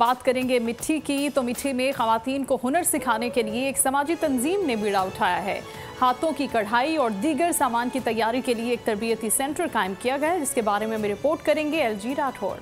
बात करेंगे मिट्टी की। तो मिट्टी में खवातीन को हुनर सिखाने के लिए एक समाजी तंजीम ने बीड़ा उठाया है। हाथों की कढ़ाई और दीगर सामान की तैयारी के लिए एक तरबियती सेंटर कायम किया गया है, जिसके बारे में हम रिपोर्ट करेंगे LG राठौर।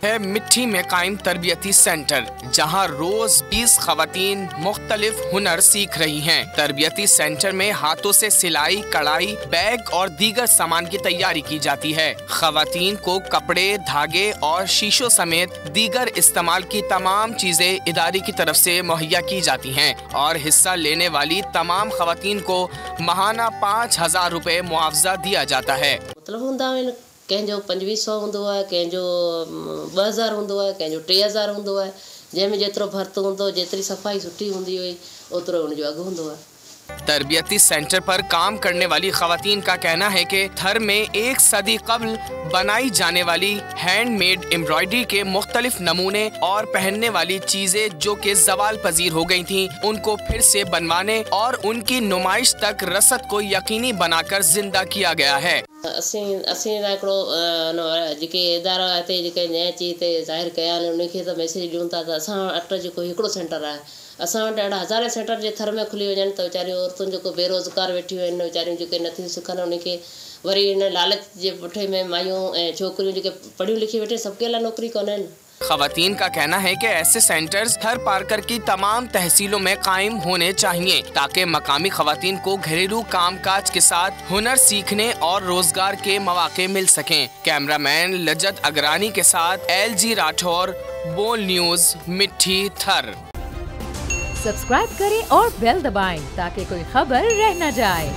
है मिट्टी में कायम तरबियती सेंटर, जहां रोज 20 खवातीन मुख्तलिफ हुनर सीख रही हैं। तरबियती सेंटर में हाथों से सिलाई, कढ़ाई, बैग और दीगर सामान की तैयारी की जाती है। खवातीन को कपड़े, धागे और शीशों समेत दीगर इस्तेमाल की तमाम चीजें इदारे की तरफ से मुहैया की जाती हैं और हिस्सा लेने वाली तमाम खवातीन को माहाना 5,000 रुपए मुआवजा दिया जाता है। कंहिंजो 2500 हूंदो आहे, कंहिंजो 2000 हूंदो आहे, कंहिंजो 3000 हूंदो आहे। जंहिंमें जेतिरो भर्त हूंदो, जेतिरी सफ़ाई सुठी हूंदी हुई, ओतिरो उनजो अघु हूंदो आहे। तरबियती सेंटर पर काम करने वाली खवातीन का कहना है कि थर में 1 सदी कबल बनाई जाने वाली हैंडमेड एम्ब्रॉयडरी के मुख्तलिफ नमूने और पहनने वाली चीजें जो कि ज़वाल पजीर हो गई थीं, उनको फिर से बनवाने और उनकी नुमाइश तक रसद को यकीनी बनाकर जिंदा किया गया है। असीं जेके इदारा हिते जेके नया चीज़ ते ज़ाहिर कया आहिनि, उनखे त मैसेज ॾियूं था त असां वटि जेको हिकिड़ो सेंटर आहे, असां वटि अहिड़ा हज़ारे सेंटर जे थर में खुली वञनि त वीचारियूं औरतुनि जेको बेरोज़गार वेठियूं आहिनि, वीचारियूं जेके नथियूं सिखनि, उनखे वरी इन लालच जे पुठे में मायूं ऐं छोकिरियूं जेके पढ़ियूं लिखी वेठे, सबके लाइ नौकरी कोन्हनि। खवातीन का कहना है कि ऐसे सेंटर्स थर पारकर की तमाम तहसीलों में कायम होने चाहिए, ताकि मकामी खवातीन को घरेलू कामकाज के साथ हुनर सीखने और रोजगार के मौके मिल सकें। कैमरामैन लजत अगरानी के साथ LG राठौर, बोल न्यूज, मिट्टी, थर। सब्सक्राइब करें और बेल दबाएं ताकि कोई खबर रह न जाए।